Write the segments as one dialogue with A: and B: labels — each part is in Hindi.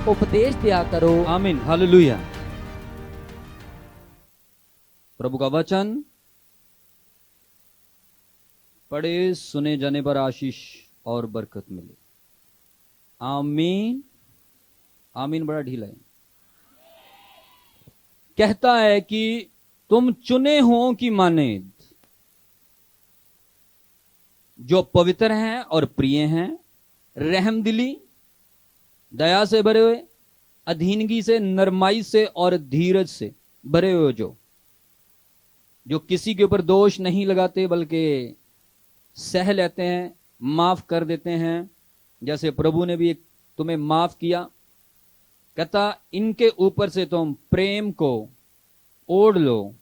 A: उपदेश दिया करो।
B: आमीन, हालेलुया। प्रभु का वचन पढ़े सुने जाने पर आशीष और बरकत मिले। आमीन। आमीन बड़ा ढीला है। कहता है कि तुम चुने हो कि मानेद, जो पवित्र हैं और प्रिय हैं, रहमदिली, दया से भरे हुए, अधीनगी से, नरमाई से और धीरज से भरे हुए, जो किसी के ऊपर दोष नहीं लगाते बल्कि सह लेते हैं, माफ कर देते हैं, जैसे प्रभु ने भी तुम्हें माफ किया। कहता इनके ऊपर से तुम प्रेम को ओढ़ लो।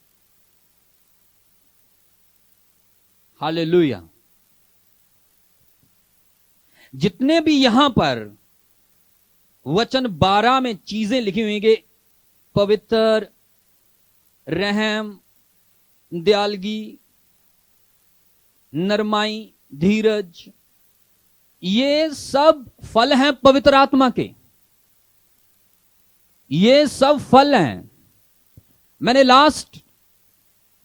B: हालेलुया। जितने भी यहां पर वचन 12 में चीजें लिखी हुई कि पवित्र, रहम, दयालगी, नरमाई, धीरज, ये सब फल हैं पवित्र आत्मा के। ये सब फल हैं। मैंने लास्ट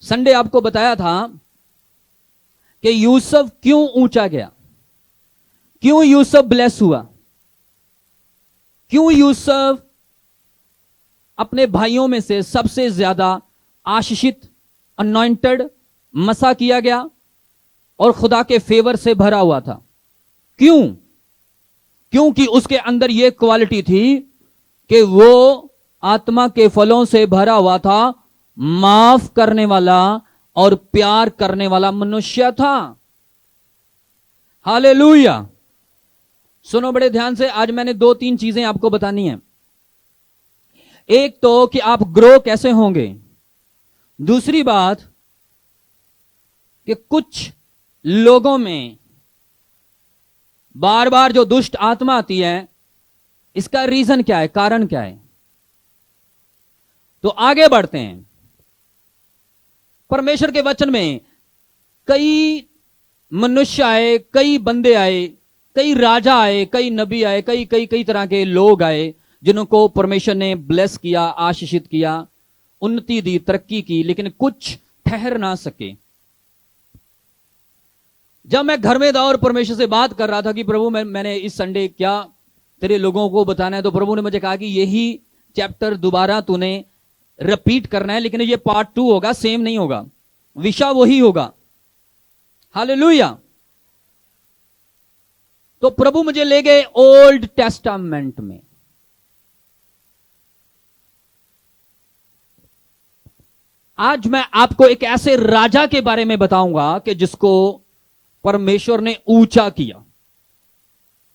B: संडे आपको बताया था कि यूसुफ क्यों ऊंचा गया, क्यों यूसुफ ब्लेस हुआ, क्यों यूसुफ अपने भाइयों में से सबसे ज्यादा आशीषित, अनॉइंटेड, मसा किया गया और खुदा के फेवर से भरा हुआ था। क्यों? क्योंकि उसके अंदर यह क्वालिटी थी कि वो आत्मा के फलों से भरा हुआ था, माफ करने वाला और प्यार करने वाला मनुष्य था। हालेलुया। सुनो बड़े ध्यान से, आज मैंने 2-3 चीजें आपको बतानी है। एक तो कि आप ग्रो कैसे होंगे, दूसरी बात कि कुछ लोगों में बार बार जो दुष्ट आत्मा आती है, इसका रीजन क्या है, कारण क्या है। तो आगे बढ़ते हैं। परमेश्वर के वचन में कई मनुष्य आए, कई बंदे आए, कई राजा आए, कई नबी आए, कई कई कई तरह के लोग आए जिनको परमेश्वर ने ब्लेस किया, आशीषित किया, उन्नति दी, तरक्की की, लेकिन कुछ ठहर ना सके। जब मैं घर में था और परमेश्वर से बात कर रहा था कि प्रभु मैंने इस संडे क्या तेरे लोगों को बताना है, तो प्रभु ने मुझे कहा कि यही चैप्टर दोबारा तूने रिपीट करना है, लेकिन ये पार्ट 2 होगा, सेम नहीं होगा, विषय वही होगा। हालेलुया। तो प्रभु मुझे ले गए ओल्ड टेस्टामेंट में। आज मैं आपको एक ऐसे राजा के बारे में बताऊंगा कि जिसको परमेश्वर ने ऊंचा किया,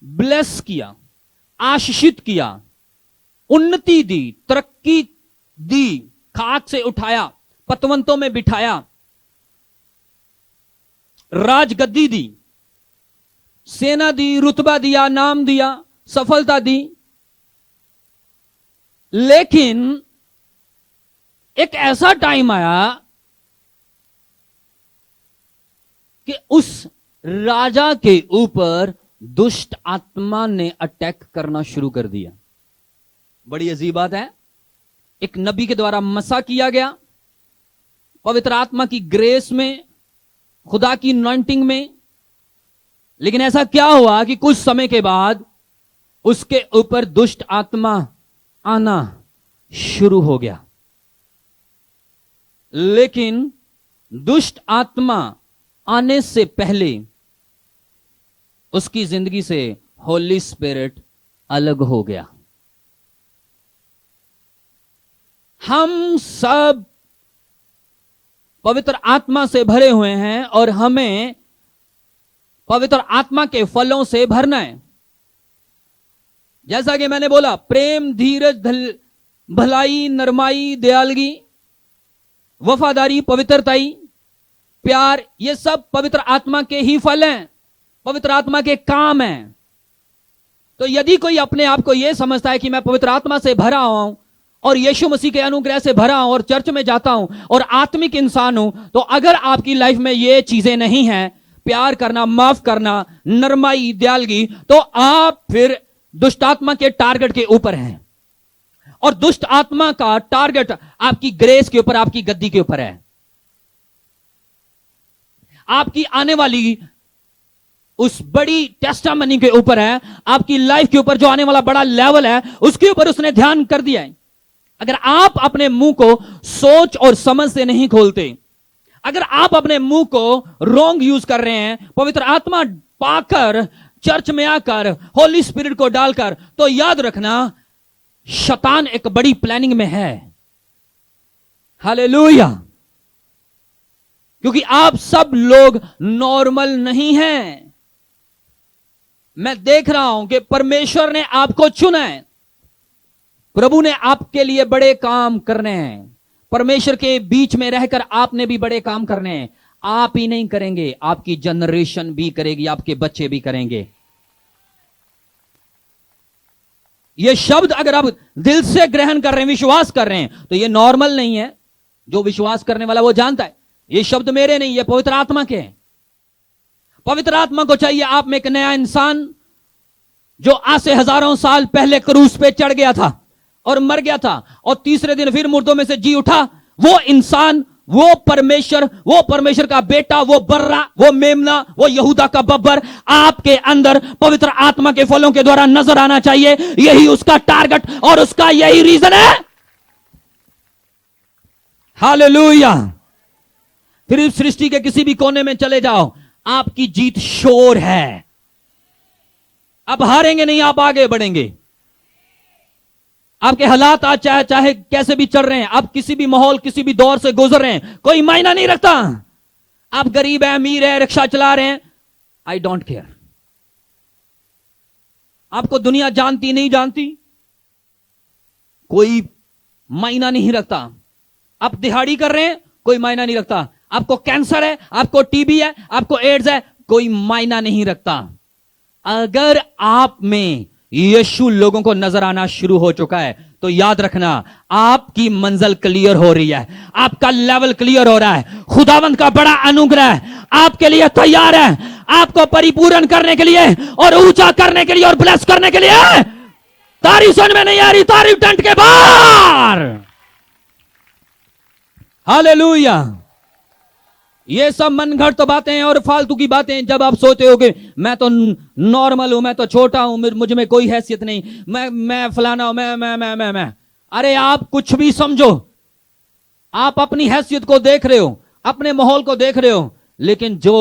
B: ब्लेस किया, आशीषित किया, उन्नति दी, तरक्की दी, खाक से उठाया, पतवंतों में बिठाया, राजगद्दी दी, सेना दी, रुतबा दिया, नाम दिया, सफलता दी। लेकिन एक ऐसा टाइम आया कि उस राजा के ऊपर दुष्ट आत्मा ने अटैक करना शुरू कर दिया। बड़ी अजीब बात है। एक नबी के द्वारा मसा किया गया, पवित्र आत्मा की ग्रेस में, खुदा की अनॉइंटिंग में, लेकिन ऐसा क्या हुआ कि कुछ समय के बाद उसके ऊपर दुष्ट आत्मा आना शुरू हो गया। लेकिन दुष्ट आत्मा आने से पहले उसकी जिंदगी से होली स्पिरिट अलग हो गया। हम सब पवित्र आत्मा से भरे हुए हैं और हमें पवित्र आत्मा के फलों से भरना है। जैसा कि मैंने बोला, प्रेम, धीरज, भलाई, नरमाई, दयालगी, वफादारी, पवित्रताई, प्यार, ये सब पवित्र आत्मा के ही फल हैं, पवित्र आत्मा के काम हैं। तो यदि कोई अपने आप को यह समझता है कि मैं पवित्र आत्मा से भरा हूं और यीशु मसीह के अनुग्रह से भरा हूं और चर्च में जाता हूं और आत्मिक इंसान हूं, तो अगर आपकी लाइफ में ये चीजें नहीं हैं, प्यार करना, माफ करना, नरमाई, दयालगी, तो आप फिर दुष्ट आत्मा के टारगेट के ऊपर है, और दुष्ट आत्मा का टारगेट आपकी ग्रेस के ऊपर, आपकी गद्दी के ऊपर है। आपकी आने वाली उस बड़ी टेस्टामनी के ऊपर है, आपकी लाइफ के ऊपर जो आने वाला बड़ा लेवल है, उसके ऊपर उसने ध्यान कर दिया है। अगर आप अपने मुंह को सोच और समझ से नहीं खोलते, अगर आप अपने मुंह को रॉन्ग यूज कर रहे हैं, पवित्र आत्मा पाकर चर्च में आकर होली स्पिरिट को डालकर, तो याद रखना शैतान एक बड़ी प्लानिंग में है। हालेलुया। क्योंकि आप सब लोग नॉर्मल नहीं हैं। मैं देख रहा हूं कि परमेश्वर ने आपको चुना है, प्रभु ने आपके लिए बड़े काम करने हैं। परमेश्वर के बीच में रहकर आपने भी बड़े काम करने हैं। आप ही नहीं करेंगे, आपकी जनरेशन भी करेगी, आपके बच्चे भी करेंगे। ये शब्द अगर आप दिल से ग्रहण कर रहे हैं, विश्वास कर रहे हैं, तो ये नॉर्मल नहीं है। जो विश्वास करने वाला वो जानता है ये शब्द मेरे नहीं, ये पवित्र आत्मा के हैं। पवित्र आत्मा को चाहिए आप में एक नया इंसान, जो आज से हजारों साल पहले क्रूस पे चढ़ गया था और मर गया था, और तीसरे दिन फिर मुर्दों में से जी उठा। वो इंसान, वो परमेश्वर का बेटा, वो बर्रा, वो मेमना, वो यहूदा का बब्बर आपके अंदर पवित्र आत्मा के फलों के द्वारा नजर आना चाहिए। यही उसका टारगेट और उसका यही रीजन है। हालेलुया। फिर इस सृष्टि के किसी भी कोने में चले जाओ, आपकी जीत श्योर है। आप हारेंगे नहीं, आप आगे बढ़ेंगे। आपके हालात आज चाहे कैसे भी चल रहे हैं, आप किसी भी माहौल, किसी भी दौर से गुजर रहे हैं, कोई मायना नहीं रखता। आप गरीब है, अमीर है, रिक्शा चला रहे हैं, आई डोंट केयर। आपको दुनिया जानती नहीं जानती, कोई मायना नहीं रखता। आप दिहाड़ी कर रहे हैं, कोई मायना नहीं रखता। आपको कैंसर है, आपको टीबी है, आपको एड्स है, कोई मायना नहीं रखता। अगर आप में यीशु लोगों को नजर आना शुरू हो चुका है, तो याद रखना आपकी मंजिल क्लियर हो रही है, आपका लेवल क्लियर हो रहा है। खुदावंद का बड़ा अनुग्रह आपके लिए तैयार है, आपको परिपूर्ण करने के लिए और ऊंचा करने के लिए और ब्लेस करने के लिए। तारीफ सुन में नहीं आ रही, तारीफ टेंट के बाहर। हालेलुया। ये सब मनगढ़ंत तो बातें और फालतू की बातें। जब आप सोचते हो कि मैं तो नॉर्मल हूं, मैं तो छोटा हूं, मुझ में कोई हैसियत नहीं, मैं फलाना हूं, मैं अरे आप कुछ भी समझो, आप अपनी हैसियत को देख रहे हो, अपने माहौल को देख रहे हो, लेकिन जो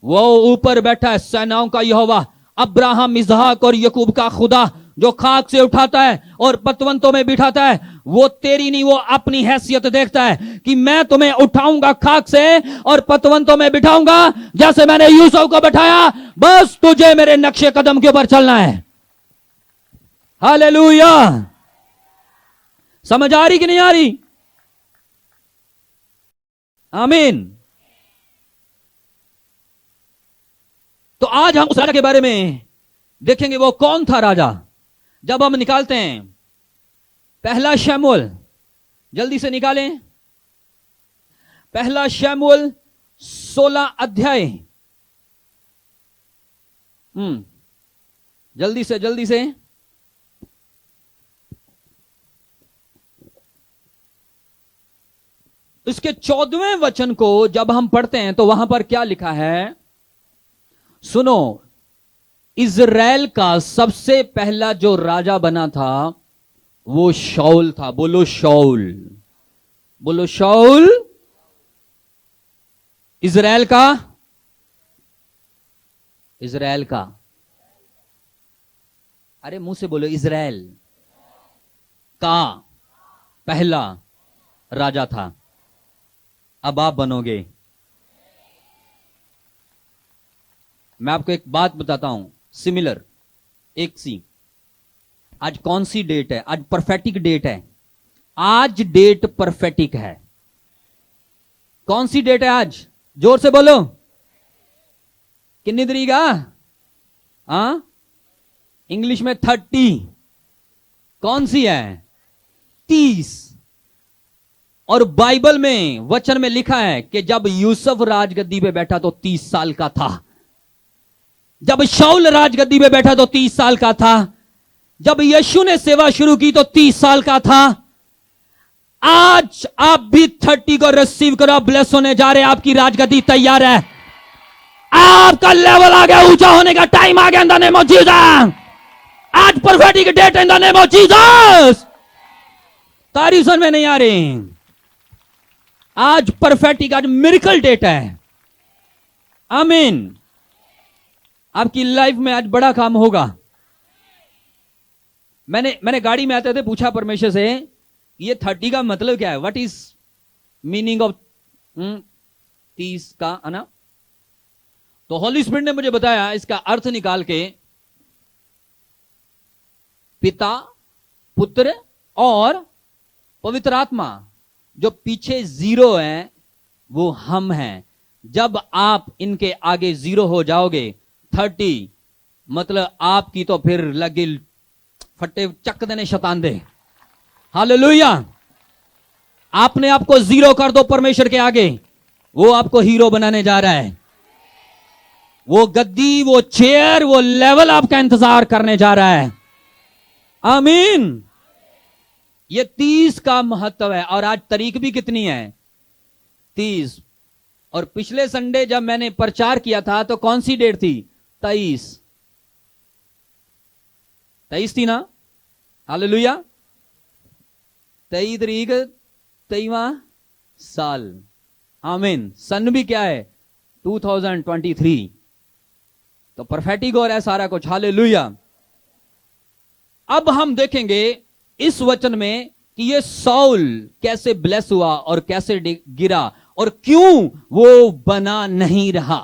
B: वो ऊपर बैठा है, सेनाओं का यहोवा, अब्राहम, इसहाक और यकूब का खुदा, जो खाक से उठाता है और पतवंतों में बिठाता है, वो तेरी नहीं, वो अपनी हैसियत देखता है कि मैं तुम्हें उठाऊंगा खाक से और पतवंतों में बिठाऊंगा, जैसे मैंने यूसुफ को बिठाया। बस तुझे मेरे नक्शे कदम के ऊपर चलना है। हालेलुया। समझ आ रही कि नहीं आ रही? आमीन। तो आज हम उस राजा के बारे में देखेंगे। वो कौन था राजा? जब हम निकालते हैं पहला शमूएल, जल्दी से निकालें, पहला शमूएल 16 अध्याय। जल्दी से इसके 14वें वचन को जब हम पढ़ते हैं तो वहां पर क्या लिखा है, सुनो। इज़राइल का सबसे पहला जो राजा बना था वो शाऊल था। बोलो शाऊल, बोलो शाऊल। इज़राइल का, अरे मुंह से बोलो, इज़राइल का पहला राजा था। अब आप बनोगे। मैं आपको एक बात बताता हूं, सिमिलर, एक सी। आज कौन सी डेट है? आज परफेटिक डेट है। आज डेट परफेटिक है। कौन सी डेट है आज? जोर से बोलो। कितनी तरीक? इंग्लिश में 30। कौन सी है? 30। और बाइबल में वचन में लिखा है कि जब यूसुफ राजगद्दी पे बैठा तो 30 साल का था। जब शाऊल राजगद्दी पे बैठा तो 30 साल का था। जब यीशु ने सेवा शुरू की तो 30 साल का था। आज आप भी 30 को रिसीव करो, ब्लेस होने जा रहे हैं, आपकी राजगद्दी तैयार है, आपका लेवल आ गया, ऊंचा होने का टाइम आ गया in the name of Jesus. आज prophetic date in the name of Jesus. तारीफ में नहीं आ रही, आज परफेक्टिक, आज मिरेकल डेट है। आमीन। आपकी लाइफ में आज बड़ा काम होगा। मैंने गाड़ी में आते थे पूछा परमेश्वर से, ये 30 का मतलब क्या है, व्हाट इज मीनिंग ऑफ 30 का, है ना? तो होली स्पिरिट ने मुझे बताया इसका अर्थ निकाल के, पिता, पुत्र और पवित्र आत्मा। जो पीछे 0 है वो हम हैं। जब आप इनके आगे 0 हो जाओगे, 30 मतलब आपकी तो फिर लगी फट्टे चक देने शतान दे। हालेलुया। आपने आपको 0 कर दो परमेश्वर के आगे, वो आपको हीरो बनाने जा रहा है। वो गद्दी, वो चेयर, वो लेवल आपका इंतजार करने जा रहा है। आमीन। ये 30 का महत्व है। और आज तारीख भी कितनी है? 30। और पिछले संडे जब मैंने प्रचार किया था तो कौन सी डेट थी? 23 थी ना? हालेलुया। 23 तारीख, 23वां साल। आमीन। सन भी क्या है? 2023। तो परफेक्टिक हो रहा है सारा कुछ। हालेलुया। अब हम देखेंगे इस वचन में कि ये साउल कैसे ब्लेस हुआ और कैसे गिरा, और क्यों वो बना नहीं रहा,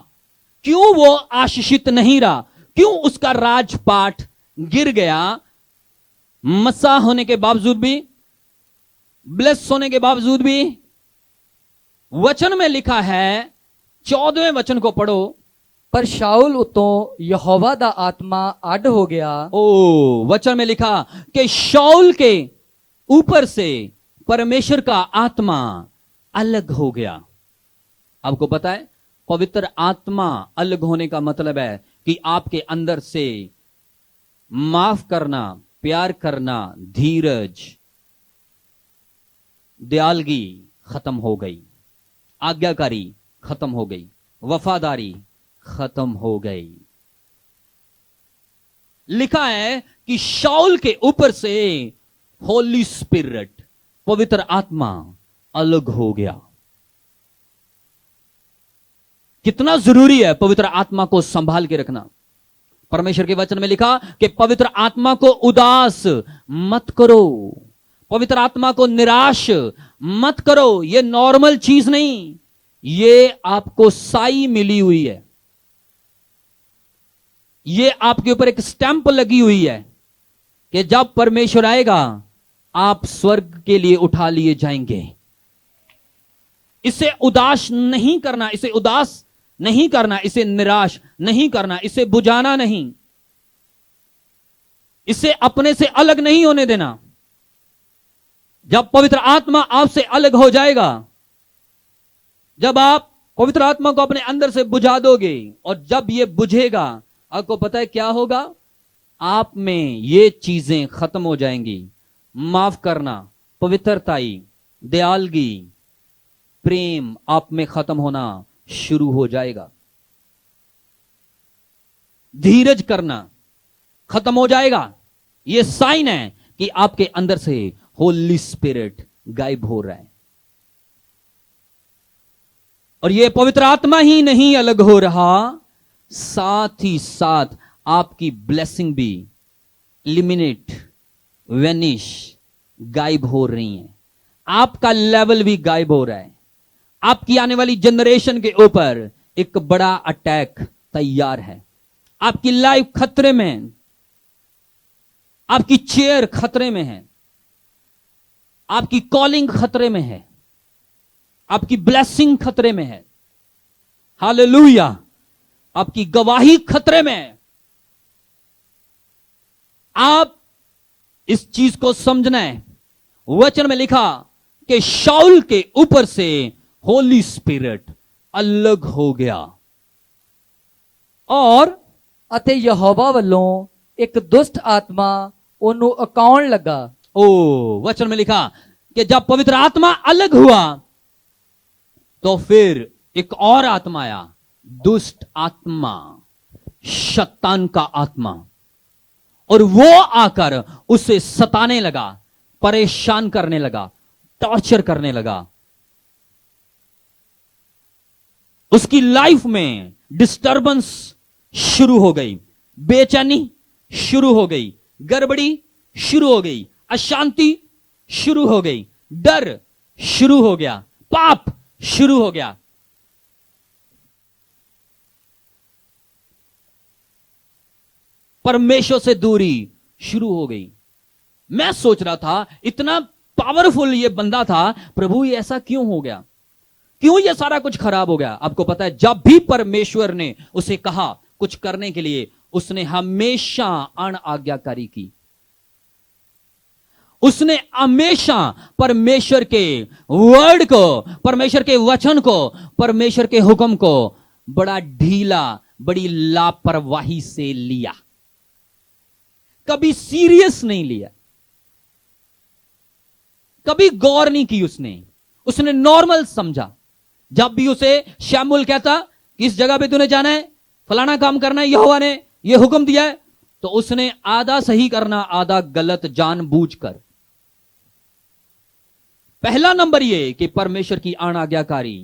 B: क्यों वो आशीषित नहीं रहा, क्यों उसका राजपाट गिर गया। मसा होने के बावजूद भी, ब्लेस होने के बावजूद भी। वचन में लिखा है, 14वें वचन को पढ़ो।
A: पर शाऊल उतो यहोवा दा आत्मा अड हो गया।
B: ओ, वचन में लिखा कि शाऊल के ऊपर से परमेश्वर का आत्मा अलग हो गया। आपको पता है, पवित्र आत्मा अलग होने का मतलब है कि आपके अंदर से माफ करना, प्यार करना, धीरज, दयालगी खत्म हो गई, आज्ञाकारी खत्म हो गई, वफादारी खत्म हो गई। लिखा है कि शाऊल के ऊपर से होली स्पिरिट, पवित्र आत्मा अलग हो गया। कितना जरूरी है पवित्र आत्मा को संभाल के रखना। परमेश्वर के वचन में लिखा कि पवित्र आत्मा को उदास मत करो, पवित्र आत्मा को निराश मत करो। ये नॉर्मल चीज नहीं, ये आपको साई मिली हुई है, ये आपके ऊपर एक स्टैंप लगी हुई है कि जब परमेश्वर आएगा आप स्वर्ग के लिए उठा लिए जाएंगे। इसे उदास नहीं करना, इसे उदास नहीं करना, इसे निराश नहीं करना, इसे बुझाना नहीं, इसे अपने से अलग नहीं होने देना। जब पवित्र आत्मा आपसे अलग हो जाएगा, जब आप पवित्र आत्मा को अपने अंदर से बुझा दोगे, और जब ये बुझेगा, आपको पता है क्या होगा? आप में ये चीजें खत्म हो जाएंगी। माफ करना, पवित्रताई, दयालगी, प्रेम आप में खत्म होना शुरू हो जाएगा। धीरज करना खत्म हो जाएगा। ये साइन है कि आपके अंदर से होली स्पिरिट गायब हो रहा है। और ये पवित्र आत्मा ही नहीं अलग हो रहा, साथ ही साथ आपकी ब्लेसिंग भी लिमिनेट, वेनिश, गायब हो रही है। आपका लेवल भी गायब हो रहा है। आपकी आने वाली जनरेशन के ऊपर एक बड़ा अटैक तैयार है। आपकी लाइफ खतरे में है, आपकी चेयर खतरे में है, आपकी कॉलिंग खतरे में है, आपकी ब्लेसिंग खतरे में है। हालेलुया। आपकी गवाही खतरे में है। आप इस चीज को समझना है। वचन में लिखा कि शाऊल के ऊपर से होली स्पिरिट अलग हो गया, और
A: अते यहोवा ਵੱਲੋਂ एक दुष्ट आत्मा ਉਹਨੂੰ ਅਕਾਉਣ ਲੱਗਾ।
B: ओ वचन में लिखा कि जब पवित्र आत्मा अलग हुआ तो फिर एक और आत्मा आया, दुष्ट आत्मा, शैतान का आत्मा, और वो आकर उसे सताने लगा, परेशान करने लगा, टॉर्चर करने लगा। उसकी लाइफ में डिस्टर्बेंस शुरू हो गई, बेचैनी शुरू हो गई, गड़बड़ी शुरू हो गई, अशांति शुरू हो गई, डर शुरू हो गया, पाप शुरू हो गया। परमेश्वर से दूरी शुरू हो गई। मैं सोच रहा था इतना पावरफुल ये बंदा था, प्रभु ये ऐसा क्यों हो गया, क्यों ये सारा कुछ खराब हो गया। आपको पता है जब भी परमेश्वर ने उसे कहा कुछ करने के लिए, उसने हमेशा अनाज्ञाकारी की। उसने हमेशा परमेश्वर के वर्ड को, परमेश्वर के वचन को, परमेश्वर के हुक्म को बड़ा ढीला, बड़ी लापरवाही से लिया, कभी सीरियस नहीं लिया, कभी गौर नहीं की। उसने नॉर्मल समझा। जब भी उसे शमूएल कहता किस जगह पे तूने जाना है, फलाना काम करना है, यहोवा ने यह हुक्म दिया है, तो उसने आधा सही करना, आधा गलत जानबूझकर। पहला नंबर ये कि परमेश्वर की अनाज्ञाकारी।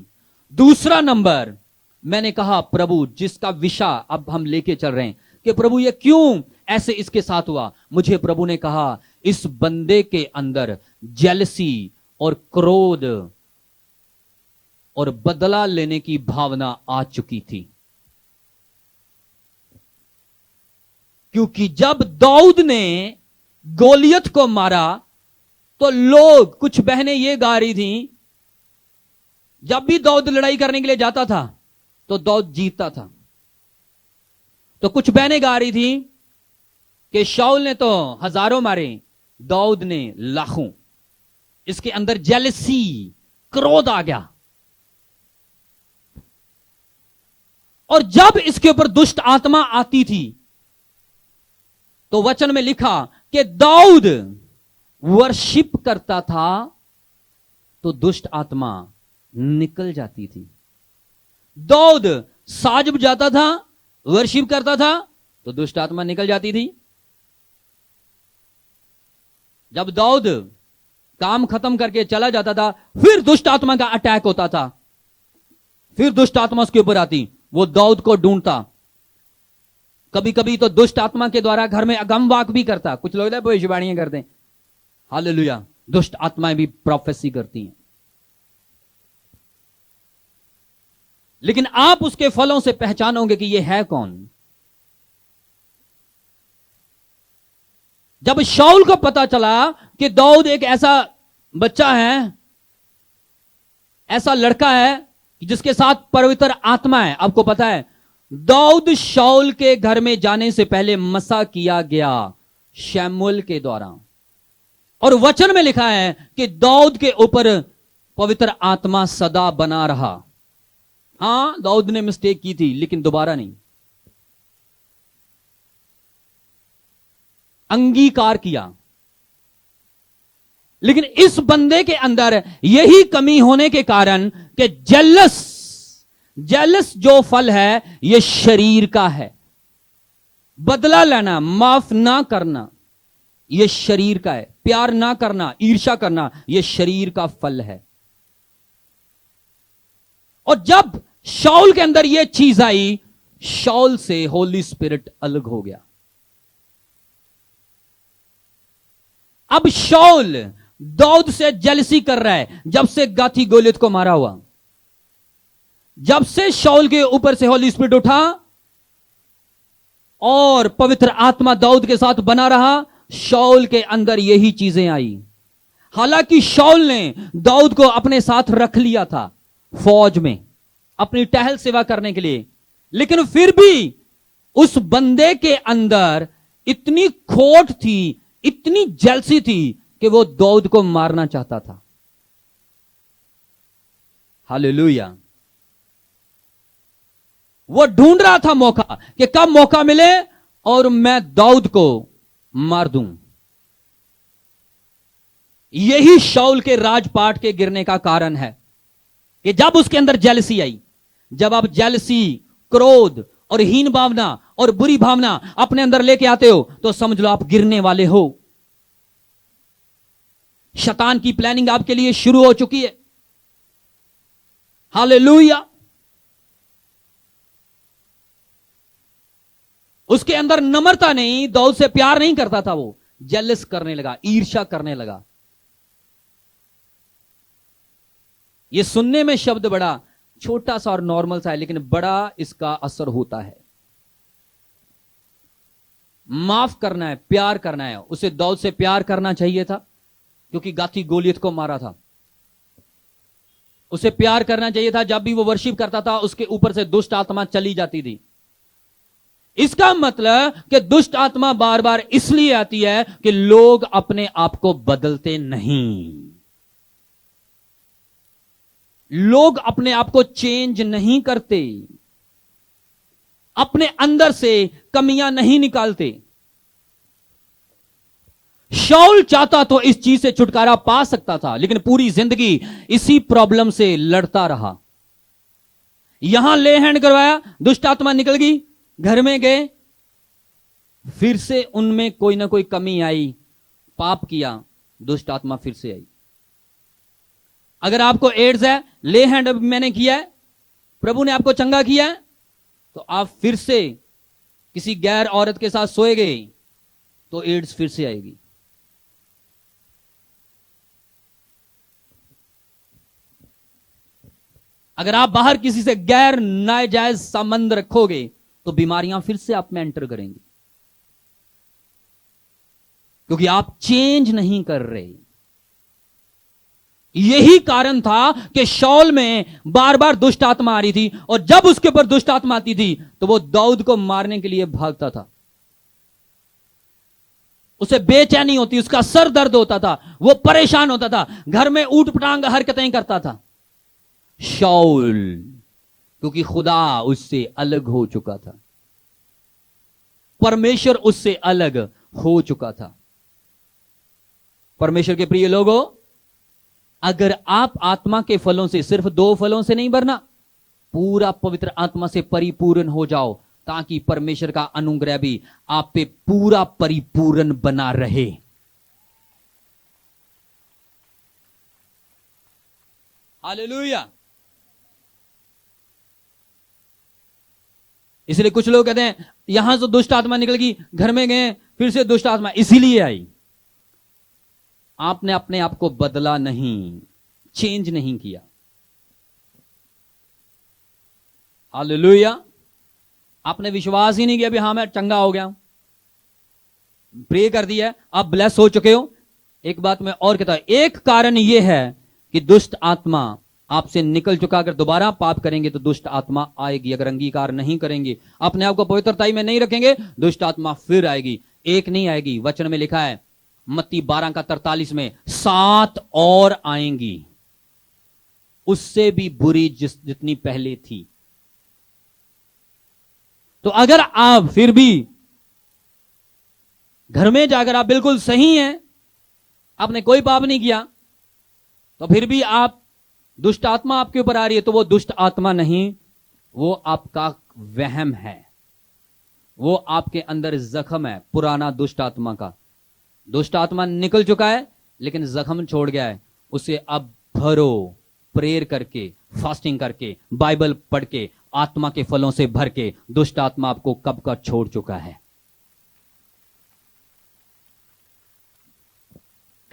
B: दूसरा नंबर मैंने कहा प्रभु जिसका विषय अब हम लेके चल रहे हैं कि प्रभु ये क्यों ऐसे इसके साथ हुआ। मुझे प्रभु ने कहा इस बंदे के अंदर जेलसी और क्रोध और बदला लेने की भावना आ चुकी थी। क्योंकि जब दाऊद ने गोलियत को मारा तो लोग, कुछ बहनें ये गा रही थी, जब भी दाऊद लड़ाई करने के लिए जाता था तो दाऊद जीतता था। तो कुछ बहनें गा रही थी कि शाऊल ने तो हजारों मारे, दाऊद ने लाखों। इसके अंदर जेलसी, क्रोध आ गया। और जब इसके ऊपर दुष्ट आत्मा आती थी तो वचन में लिखा कि दाऊद वर्शिप करता था तो दुष्ट आत्मा निकल जाती थी। दाऊद साज बजाता था, वर्शिप करता था तो दुष्ट आत्मा निकल जाती थी। जब दाऊद काम खत्म करके चला जाता था फिर दुष्ट आत्मा का अटैक होता था, फिर दुष्ट आत्मा उसके ऊपर आती, वो दाऊद को ढूंढता। कभी कभी तो दुष्ट आत्मा के द्वारा घर में अगमवाक भी करता। कुछ लोग भविष्यवाणियां करते हैं, हालेलुया, दुष्ट आत्माएं भी प्रोफेसी करती हैं। लेकिन आप उसके फलों से पहचानोगे कि यह है कौन। जब शाऊल को पता चला कि दाऊद एक ऐसा बच्चा है, ऐसा लड़का है जिसके साथ पवित्र आत्मा है। आपको पता है दाऊद शाऊल के घर में जाने से पहले मसा किया गया शमूएल के द्वारा, और वचन में लिखा है कि दाऊद के ऊपर पवित्र आत्मा सदा बना रहा। हां, दाऊद ने मिस्टेक की थी लेकिन दोबारा नहीं, अंगीकार किया। लेकिन इस बंदे के अंदर यही कमी होने के कारण कि जेलस जो फल है यह शरीर का है। बदला लेना, माफ ना करना, यह शरीर का है। प्यार ना करना, ईर्ष्या करना, यह शरीर का फल है। और जब शाऊल के अंदर यह चीज आई, शाऊल से होली स्पिरिट अलग हो गया। अब शाऊल दाऊद से जेलसी कर रहा है जब से गाथी गोलियत को मारा हुआ। जब से शाऊल के ऊपर से होली स्पिरिट उठा और पवित्र आत्मा दाऊद के साथ बना रहा, शाऊल के अंदर यही चीजें आई। हालांकि शाऊल ने दाऊद को अपने साथ रख लिया था फौज में अपनी टहल सेवा करने के लिए, लेकिन फिर भी उस बंदे के अंदर इतनी खोट थी, इतनी जेलसी थी कि वो दाऊद को मारना चाहता था। हालेलुया। वो ढूंढ रहा था मौका कि कब मौका मिले और मैं दाऊद को मार दूं। यही शाऊल के राजपाट के गिरने का कारण है कि जब उसके अंदर जेलसी आई, जब आप जेलसी, क्रोध और हीन भावना और बुरी भावना अपने अंदर लेके आते हो तो समझ लो आप गिरने वाले हो। शैतान की प्लानिंग आपके लिए शुरू हो चुकी है। हालेलुया। उसके अंदर नम्रता नहीं, दाऊद से प्यार नहीं करता था, वो जेलस करने लगा, ईर्ष्या करने लगा। ये सुनने में शब्द बड़ा छोटा सा और नॉर्मल सा है, लेकिन बड़ा इसका असर होता है। माफ करना है, प्यार करना है। उसे दाऊद से प्यार करना चाहिए था क्योंकि गाती गोलियत को मारा था। उसे प्यार करना चाहिए था, जब भी वो वर्शिप करता था उसके ऊपर से दुष्ट आत्मा चली जाती थी। इसका मतलब कि दुष्ट आत्मा बार बार इसलिए आती है कि लोग अपने आप को बदलते नहीं, लोग अपने आप को चेंज नहीं करते, अपने अंदर से कमियां नहीं निकालते। शाऊल चाहता तो इस चीज से छुटकारा पा सकता था, लेकिन पूरी जिंदगी इसी प्रॉब्लम से लड़ता रहा। यहां ले हैंड करवाया, दुष्ट आत्मा निकल गई, घर में गए, फिर से उनमें कोई ना कोई कमी आई, पाप किया, दुष्ट आत्मा फिर से आई। अगर आपको एड्स है, ले हैंड मैंने किया है, प्रभु ने आपको चंगा किया है, तो आप फिर से किसी गैर औरत के साथ सोए गए तो एड्स फिर से आएगी। अगर आप बाहर किसी से गैर नाजायज संबंध रखोगे तो बीमारियां फिर से आप में एंटर करेंगी, क्योंकि आप चेंज नहीं कर रहे। यही कारण था कि शाऊल में बार बार दुष्ट आत्मा आ रही थी, और जब उसके ऊपर दुष्ट आत्मा आती थी तो वो दाऊद को मारने के लिए भागता था। उसे बेचैनी होती, उसका सर दर्द होता था, वो परेशान होता था, घर में ऊट पटांग हरकतें करता था। शाऊल, क्योंकि खुदा उससे अलग हो चुका था, परमेश्वर उससे अलग हो चुका था। परमेश्वर के प्रिय लोगों, अगर आप आत्मा के फलों से, सिर्फ 2 फलों से नहीं भरना, पूरा पवित्र आत्मा से परिपूर्ण हो जाओ, ताकि परमेश्वर का अनुग्रह भी आप पे पूरा परिपूर्ण बना रहे। हालेलुया। इसलिए कुछ लोग कहते हैं यहां से दुष्ट आत्मा निकल गई, घर में गए, फिर से दुष्ट आत्मा इसीलिए आई। आपने अपने आप को बदला नहीं, चेंज नहीं किया। हालेलुया। आपने विश्वास ही नहीं किया भी हाँ मैं चंगा हो गया, प्रे कर दिया, आप ब्लेस हो चुके हो। एक बात मैं और कहता हूं, एक कारण यह है कि दुष्ट आत्मा आपसे निकल चुका। अगर दोबारा पाप करेंगे तो दुष्ट आत्मा आएगी। अगर अंगीकार नहीं करेंगे, अपने आप को पवित्रताई में नहीं रखेंगे, दुष्ट आत्मा फिर आएगी। एक नहीं आएगी, वचन में लिखा है मत्ती 12:43 में 7 और आएंगी, उससे भी बुरी जितनी पहले थी। तो अगर आप फिर भी घर में जाकर आप बिल्कुल सही हैं, आपने कोई पाप नहीं किया, तो फिर भी आप दुष्ट आत्मा आपके ऊपर आ रही है, तो वो दुष्ट आत्मा नहीं, वो आपका वहम है, वो आपके अंदर जख्म है पुराना दुष्ट आत्मा का। दुष्ट आत्मा निकल चुका है लेकिन जख्म छोड़ गया है, उसे अब भरो, प्रेयर करके, फास्टिंग करके, बाइबल पढ़ के, आत्मा के फलों से भर के। दुष्ट आत्मा आपको कब का छोड़ चुका है।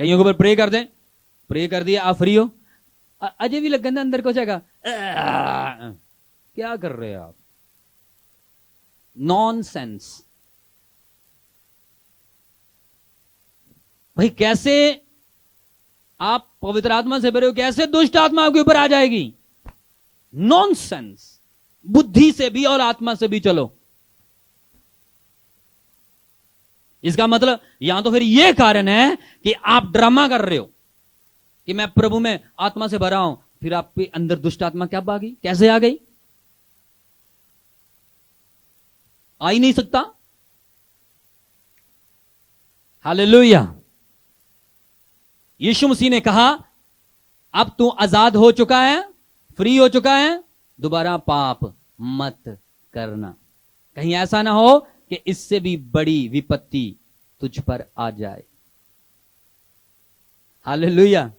B: कईयों के ऊपर प्रे कर दें, प्रे कर दिया, आप फ्री हो, अजय भी लग अंदर को जाएगा, क्या कर रहे हैं आप, नॉनसेंस। भाई कैसे आप पवित्र आत्मा से भरे हो, कैसे दुष्ट आत्मा आपके ऊपर आ जाएगी? नॉनसेंस। बुद्धि से भी और आत्मा से भी चलो। इसका मतलब यहां तो फिर यह कारण है कि आप ड्रामा कर रहे हो कि मैं प्रभु में आत्मा से भरा हूं, फिर आपके अंदर दुष्ट आत्मा क्या आ गई, कैसे आ गई? आ ही नहीं सकता। हालेलुया। यीशु मसीह ने कहा अब तू आजाद हो चुका है, फ्री हो चुका है, दोबारा पाप मत करना। कहीं ऐसा ना हो कि इससे भी बड़ी विपत्ति तुझ पर आ जाए। हालेलुया।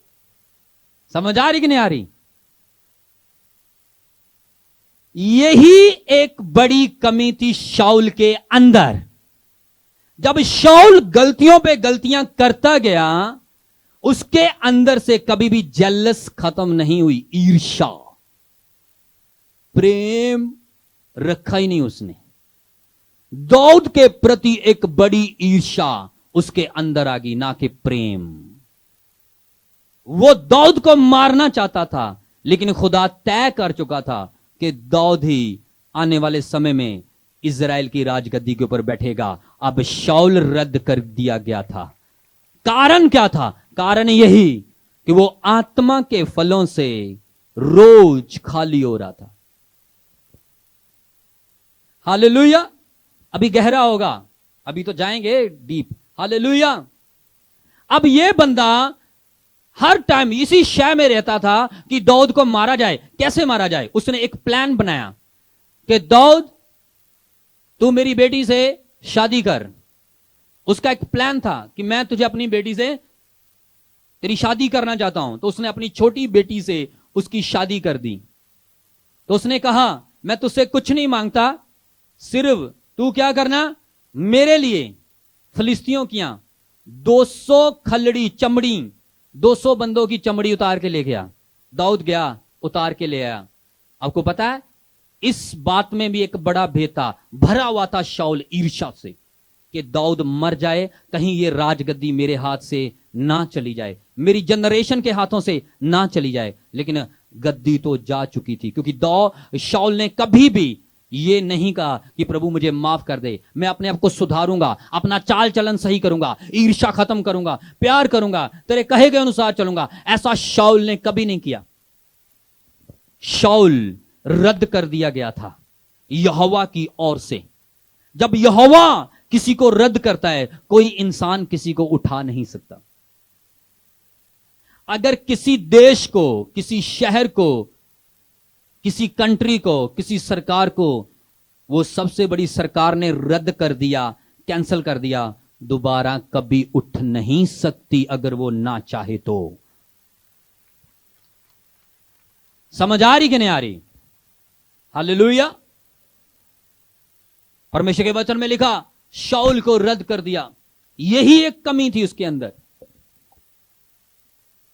B: समझ आ रही कि नहीं आ रही? यही एक बड़ी कमी थी शाऊल के अंदर। जब शाऊल गलतियों पे गलतियां करता गया, उसके अंदर से कभी भी जेलस खत्म नहीं हुई, ईर्ष्या, प्रेम रखा ही नहीं उसने। दाऊद के प्रति एक बड़ी ईर्ष्या उसके अंदर आ गई, ना कि प्रेम। वो दाऊद को मारना चाहता था, लेकिन खुदा तय कर चुका था कि दाऊद ही आने वाले समय में इजराइल की राजगद्दी के ऊपर बैठेगा। अब शाऊल रद्द कर दिया गया था। कारण क्या था? कारण यही कि वो आत्मा के फलों से रोज खाली हो रहा था। हालेलुया। अभी गहरा होगा, अभी तो जाएंगे डीप। हालेलुया। अब ये बंदा हर टाइम इसी शय में रहता था कि दाऊद को मारा जाए। कैसे मारा जाए? उसने एक प्लान बनाया कि दाऊद तू मेरी बेटी से शादी कर। उसका एक प्लान था कि मैं तुझे अपनी बेटी से तेरी शादी करना चाहता हूं। तो उसने अपनी छोटी बेटी से उसकी शादी कर दी। तो उसने कहा मैं तुझसे कुछ नहीं मांगता, सिर्फ तू क्या करना, मेरे लिए फिलिस्तियों की 200 खलड़ी चमड़ी, 200 बंदों की चमड़ी उतार के ले गया। दाऊद गया, उतार के ले आया। आपको पता है इस बात में भी एक बड़ा भेद था। भरा हुआ था शाऊल ईर्ष्या से कि दाऊद मर जाए, कहीं ये राजगद्दी मेरे हाथ से ना चली जाए, मेरी जनरेशन के हाथों से ना चली जाए। लेकिन गद्दी तो जा चुकी थी, क्योंकि शाऊल ने कभी भी ये नहीं कहा कि प्रभु मुझे माफ कर दे, मैं अपने आप को सुधारूंगा, अपना चाल चलन सही करूंगा, ईर्ष्या खत्म करूंगा, प्यार करूंगा, तेरे कहे गए अनुसार चलूंगा। ऐसा शाऊल ने कभी नहीं किया। शाऊल रद्द कर दिया गया था यहोवा की ओर से। जब यहोवा किसी को रद्द करता है, कोई इंसान किसी को उठा नहीं सकता। अगर किसी देश को, किसी शहर को, किसी कंट्री को, किसी सरकार को वो सबसे बड़ी सरकार ने रद्द कर दिया, कैंसिल कर दिया, दोबारा कभी उठ नहीं सकती अगर वो ना चाहे तो। समझ आ रही कि नहीं आ रही? हालेलुया। परमेश्वर के वचन में लिखा शाऊल को रद्द कर दिया। यही एक कमी थी उसके अंदर।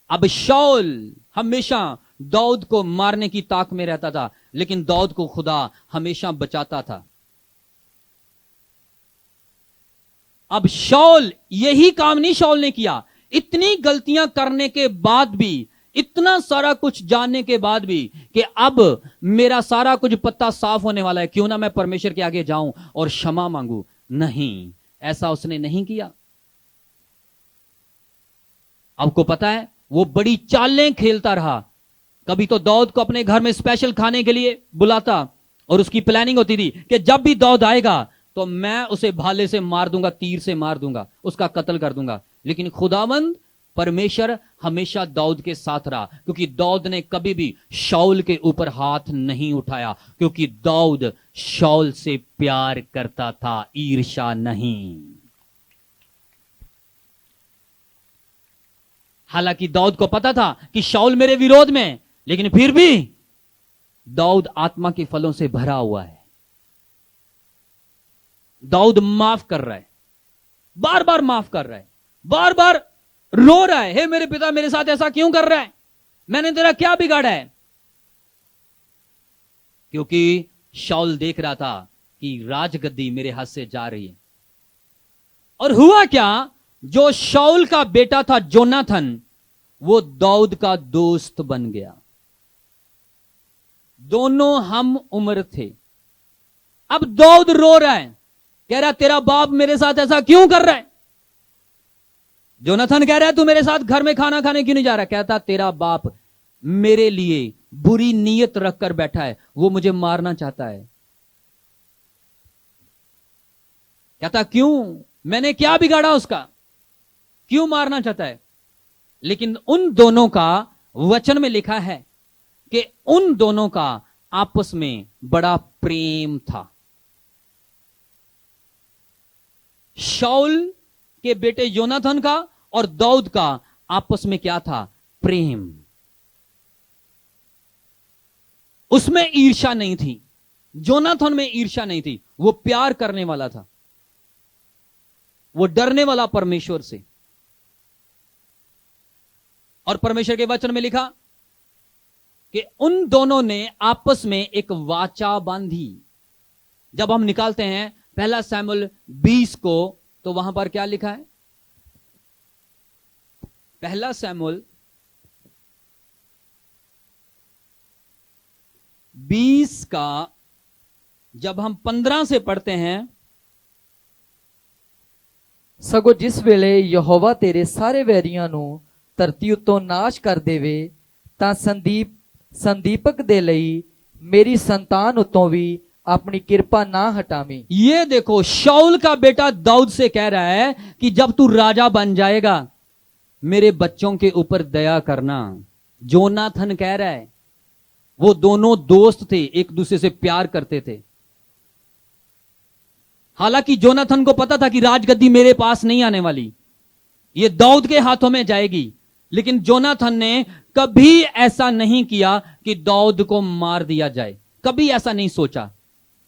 B: अब शाऊल हमेशा दाऊद को मारने की ताक में रहता था, लेकिन दाऊद को खुदा हमेशा बचाता था। अब शाऊल, यही काम नहीं शाऊल ने किया। इतनी गलतियां करने के बाद भी, इतना सारा कुछ जानने के बाद भी कि अब मेरा सारा कुछ पत्ता साफ होने वाला है, क्यों ना मैं परमेश्वर के आगे जाऊं और क्षमा मांगू। नहीं, ऐसा उसने नहीं किया। आपको पता है वो बड़ी चालें खेलता रहा। कभी तो दाऊद को अपने घर में स्पेशल खाने के लिए बुलाता और उसकी प्लानिंग होती थी कि जब भी दाऊद आएगा तो मैं उसे भाले से मार दूंगा, तीर से मार दूंगा, उसका कत्ल कर दूंगा। लेकिन खुदावंद परमेश्वर हमेशा दाऊद के साथ रहा, क्योंकि दाऊद ने कभी भी शाऊल के ऊपर हाथ नहीं उठाया, क्योंकि दाऊद शाऊल से प्यार करता था, ईर्ष्या नहीं। हालांकि दाऊद को पता था कि शाऊल मेरे विरोध में, लेकिन फिर भी दाऊद आत्मा के फलों से भरा हुआ है। दाऊद माफ कर रहा है, बार बार माफ कर रहा है, बार बार रो रहा है, हे मेरे पिता मेरे साथ ऐसा क्यों कर रहा है, मैंने तेरा क्या बिगाड़ा है। क्योंकि शाऊल देख रहा था कि राजगद्दी मेरे हाथ से जा रही है। और हुआ क्या, जो शाऊल का बेटा था जोनाथन, वो दाऊद का दोस्त बन गया। दोनों हम उम्र थे। अब दाऊद रो रहा है, कह रहा तेरा बाप मेरे साथ ऐसा क्यों कर रहा है। जोनाथन कह रहा है तू मेरे साथ घर में खाना खाने क्यों नहीं जा रहा। कहता तेरा बाप मेरे लिए बुरी नीयत रखकर बैठा है, वो मुझे मारना चाहता है। कहता क्यों, मैंने क्या बिगाड़ा उसका, क्यों मारना चाहता है। लेकिन उन दोनों का वचन में लिखा है कि उन दोनों का आपस में बड़ा प्रेम था। शाऊल के बेटे योनाथन का और दाऊद का आपस में क्या था? प्रेम। उसमें ईर्ष्या नहीं थी, जोनाथन में ईर्ष्या नहीं थी, वो प्यार करने वाला था, वो डरने वाला परमेश्वर से। और परमेश्वर के वचन में लिखा कि उन दोनों ने आपस में एक वाचा बांधी। जब हम निकालते हैं पहला सैमुएल 20 को, तो वहां पर क्या लिखा है? पहला सैमुएल 20 का जब हम 15 से पढ़ते हैं,
A: ਸਗੋਂ ਜਿਸ ਵੇਲੇ ਯਹੋਵਾ ਤੇਰੇ ਸਾਰੇ ਵੈਰੀਆਂ ਨੂੰ ਧਰਤੀ ਉੱਤੋਂ ਨਾਸ਼ ਕਰ ਦੇਵੇ ਤਾਂ ਸੰਦੀਪਕ ਦੇ ਲਈ ਮੇਰੀ ਸੰਤਾਨ ਉੱਤੋਂ ਵੀ अपनी कृपा ना हटावी।
B: ये देखो, शाऊल का बेटा दाऊद से कह रहा है कि जब तू राजा बन जाएगा मेरे बच्चों के ऊपर दया करना। जोनाथन कह रहा है, वो दोनों दोस्त थे, एक दूसरे से प्यार करते थे। हालांकि जोनाथन को पता था कि राजगद्दी मेरे पास नहीं आने वाली, ये दाऊद के हाथों में जाएगी, लेकिन जोनाथन ने कभी ऐसा नहीं किया कि दाऊद को मार दिया जाए, कभी ऐसा नहीं सोचा,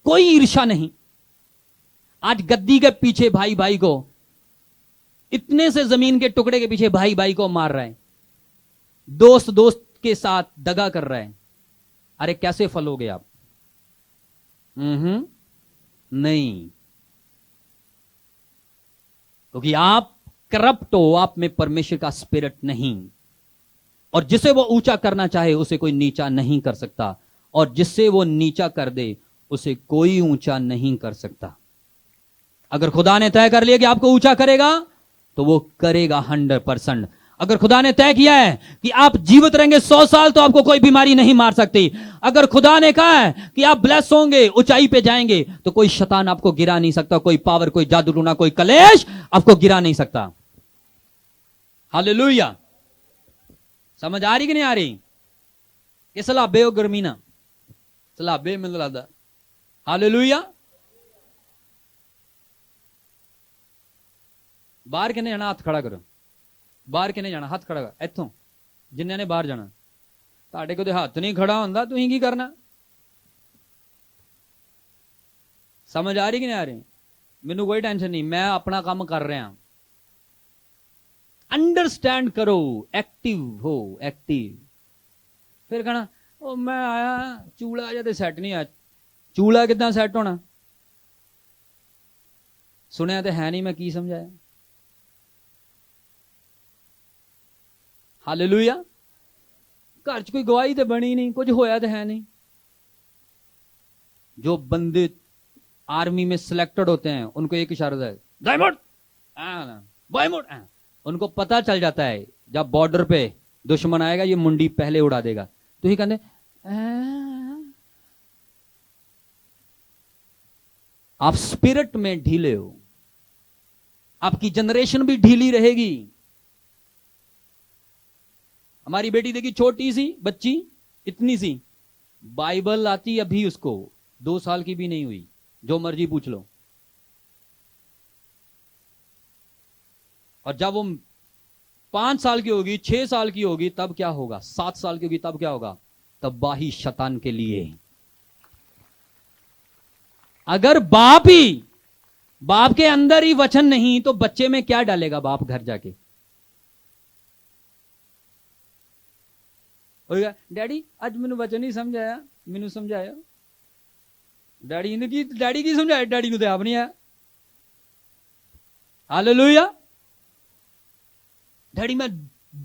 B: कोई ईर्ष्या नहीं। आज गद्दी के पीछे भाई भाई को, इतने से जमीन के टुकड़े के पीछे भाई भाई को मार रहा है, दोस्त दोस्त के साथ दगा कर रहा है। अरे कैसे फलोगे आप? नहीं, क्योंकि आप करप्ट हो, आप में परमेश्वर का स्पिरिट नहीं। और जिसे वो ऊंचा करना चाहे उसे कोई नीचा नहीं कर सकता, और जिससे वो नीचा कर दे उसे कोई ऊंचा नहीं कर सकता। अगर खुदा ने तय कर लिया कि आपको ऊंचा करेगा तो वो करेगा 100%। अगर खुदा ने तय किया है कि आप जीवित रहेंगे 100 साल तो आपको कोई बीमारी नहीं मार सकती। अगर खुदा ने कहा है कि आप ब्लेस होंगे, ऊंचाई पे जाएंगे, तो कोई शैतान आपको गिरा नहीं सकता, कोई पावर, कोई जादू टूना, कोई कलेश आपको गिरा नहीं सकता। हालेलुया। समझ आ रही कि नहीं आ रही? ये सलाबे हो गर्मी ना, सलाबे मिल रहा। हालेलुया। बाहर किने जाना? हाथ खड़ा करो। बाहर किने जाना? हाथ खड़ा कर। इत्थों जिन्होंने ने बाहर जाना, ਤੁਹਾਡੇ ਕੋਲ ਹੱਥ नहीं खड़ा ਹੁੰਦਾ, ਤੁਸੀਂ ਕੀ करना? समझ आ रही कि नहीं आ रही? मैनू कोई टेंशन नहीं, मैं अपना काम कर रहा। अंडरस्टैंड करो, एक्टिव हो, एक्टिव। फिर कहना ओ मैं आया चूड़ा या तो सैट नहीं आया। चूड़ा कितना सैट होना? सुनिया तो है नहीं, मैं की समझाया? हालेलुया। घर च कोई गवाही तो बनी नहीं, कुछ होया तो है नहीं। जो बंदे आर्मी में सिलेक्टेड होते हैं उनको एक इशारा है, डायमंड बायमोड, उनको पता चल जाता है जब बॉर्डर पे दुश्मन आएगा ये मुंडी पहले उड़ा देगा। तो ही कहते आप स्पिरिट में ढीले हो, आपकी जनरेशन भी ढीली रहेगी। हमारी बेटी देखी, छोटी सी बच्ची, इतनी सी, बाइबल आती अभी उसको 2 साल की भी नहीं हुई, जो मर्जी पूछ लो। और जब वो 5 साल की होगी, 6 साल की होगी, तब क्या होगा? 7 साल की होगी तब क्या होगा? तबाही शैतान के लिए। अगर बाप के अंदर ही वचन नहीं तो बच्चे में क्या डालेगा बाप घर जाके? होगा डैडी आज मैंने वचन नहीं समझाया, मैनू समझाया। डैडी ने की समझाया? डैडी ने तो आप नहीं आया। हालेलुया। डैडी मैं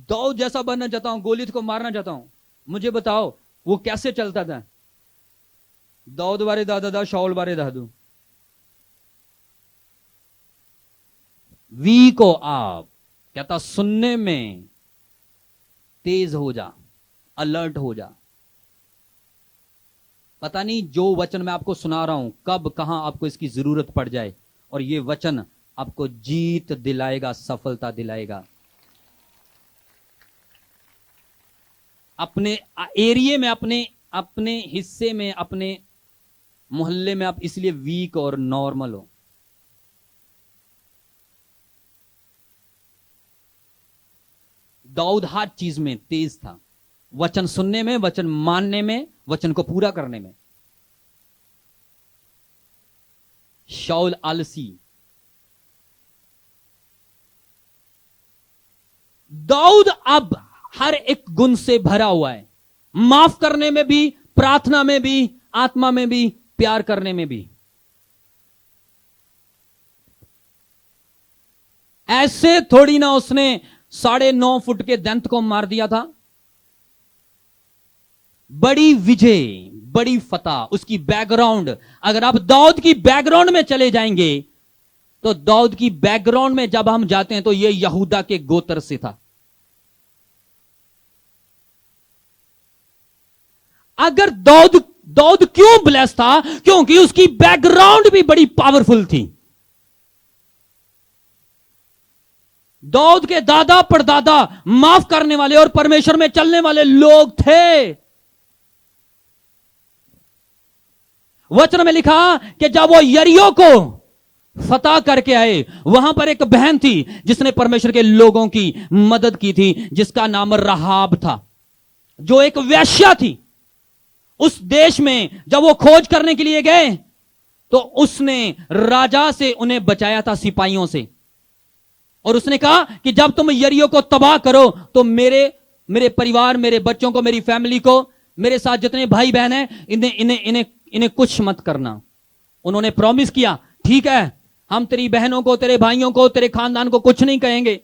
B: दाऊद जैसा बनना चाहता हूं, गोलियत को मारना चाहता हूं, मुझे बताओ वो कैसे चलता था? दाऊद बारे दादा दा, शाऊल बारे दादू। वी को आप कहता सुनने में तेज हो जा, अलर्ट हो जा। पता नहीं जो वचन मैं आपको सुना रहा हूं कब कहां आपको इसकी जरूरत पड़ जाए, और ये वचन आपको जीत दिलाएगा, सफलता दिलाएगा। अपने एरिया में, अपने अपने हिस्से में, अपने मोहल्ले में आप इसलिए वीक और नॉर्मल हो। दाऊद हर चीज में तेज था, वचन सुनने में, वचन मानने में, वचन को पूरा करने में। शाऊल आलसी। दाऊद अब हर एक गुण से भरा हुआ है, माफ करने में भी, प्रार्थना में भी, आत्मा में भी, प्यार करने में भी। ऐसे थोड़ी ना उसने 9.5 फुट के दंत को मार दिया था। बड़ी विजय, बड़ी फतह, उसकी बैकग्राउंड, अगर आप दाऊद की बैकग्राउंड में चले जाएंगे तो दाऊद की बैकग्राउंड में जब हम जाते हैं तो यह यहूदा के गोत्र से था। अगर दाऊद क्यों ब्लेस था? क्योंकि उसकी बैकग्राउंड भी बड़ी पावरफुल थी। दाऊद के दादा परदादा माफ करने वाले और परमेश्वर में चलने वाले लोग थे। वचन में लिखा कि जब वो यरीहो को फतह करके आए, वहां पर एक बहन थी जिसने परमेश्वर के लोगों की मदद की थी, जिसका नाम राहाब था, जो एक वेश्या थी। उस देश में जब वो खोज करने के लिए गए तो उसने राजा से उन्हें बचाया था, सिपाहियों से। और उसने कहा कि जब तुम यरीहो को तबाह करो तो मेरे परिवार, मेरे बच्चों को, मेरी फैमिली को, मेरे साथ जितने भाई बहन हैं, इन्हें कुछ मत करना। उन्होंने प्रॉमिस किया, ठीक है, हम तेरी बहनों को, तेरे भाइयों को, तेरे खानदान को कुछ नहीं कहेंगे,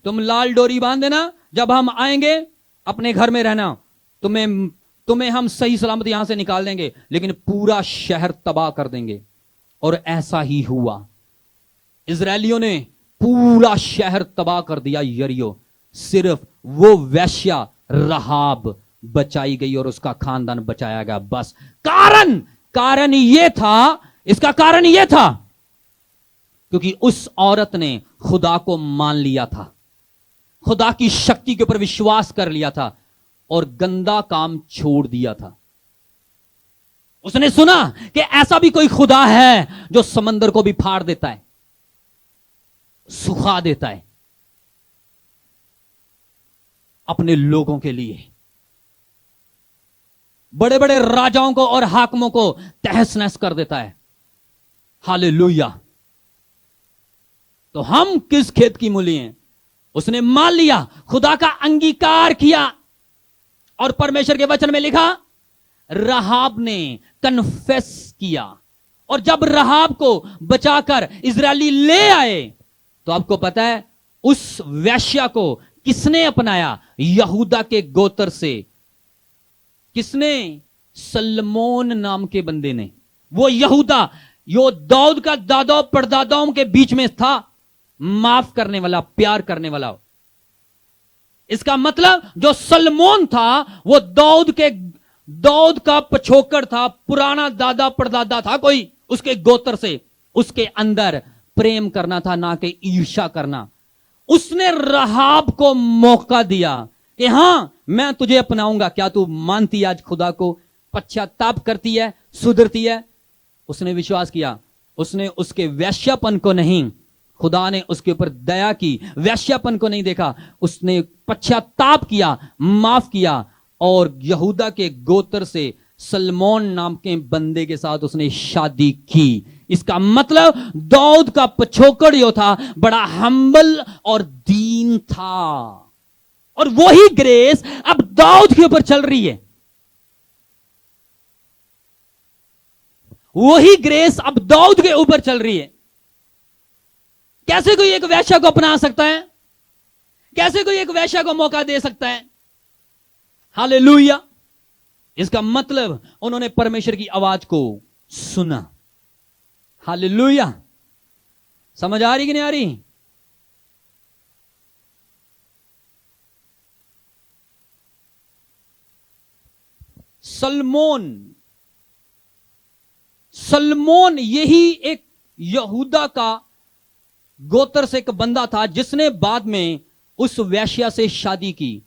B: तुम लाल डोरी बांध देना, जब हम आएंगे अपने घर में रहना, तुम्हें हम सही सलामत यहां से निकाल देंगे, लेकिन पूरा शहर तबाह कर देंगे। और ऐसा ही हुआ। इजरायलियों ने पूरा शहर तबाह कर दिया यरीहो। सिर्फ वो वेश्या राहाब बचाई गई और उसका खानदान बचाया गया। बस कारण यह था, इसका कारण यह था क्योंकि उस औरत ने खुदा को मान लिया था, खुदा की शक्ति के ऊपर विश्वास कर लिया था और गंदा काम छोड़ दिया था। उसने सुना कि ऐसा भी कोई खुदा है जो समंदर को भी फाड़ देता है, सुखा देता है अपने लोगों के लिए, बड़े बड़े राजाओं को और हाकिमों को तहस नहस कर देता है। हालेलुया। तो हम किस खेत की मूली हैं? उसने मान लिया, खुदा का अंगीकार किया। और परमेश्वर के वचन में लिखा, राहाब ने कन्फेस किया। और जब राहाब को बचाकर इजरायली ले आए तो आपको पता है उस वेश्या को किसने अपनाया? यहूदा के गोत्र से। किसने? सलमोन नाम के बंदे ने। वो यहूदा, यो दाऊद का दादा परदादाओं के बीच में था, माफ करने वाला, प्यार करने वाला। इसका मतलब जो सलमोन था वो दाऊद का पछोकर था, पुराना दादा परदादा था कोई उसके गोत्र से। उसके अंदर प्रेम करना था, ना कि ईर्ष्या करना। उसने राहाब को मौका दिया कि हां, मैं तुझे अपनाऊंगा, क्या तू मानती है आज खुदा को, पश्चाताप करती है, सुधरती है? उसने विश्वास किया। उसने उसके वेश्यापन को नहीं, खुदा ने उसके ऊपर दया की, वेश्यापन को नहीं देखा, उसने पश्चाताप किया, माफ किया और यहूदा के गोत्र से सलमोन नाम के बंदे के साथ उसने शादी की। इसका मतलब दाऊद का पछोकड़ जो था बड़ा हम्बल और दीन था। और वही ग्रेस अब दाऊद के ऊपर चल रही है। वही ग्रेस अब दाऊद के ऊपर चल रही है। कैसे कोई एक वेश्या को अपना सकता है? कैसे कोई एक वेश्या को मौका दे सकता है? हालेलुया। इसका मतलब उन्होंने परमेश्वर की आवाज को सुना। हालेलुया। समझ आ रही कि नहीं आ रही? सलमोन यही एक यहूदा का गोत्र से एक बंदा था जिसने बाद में उस वेश्या से शादी की।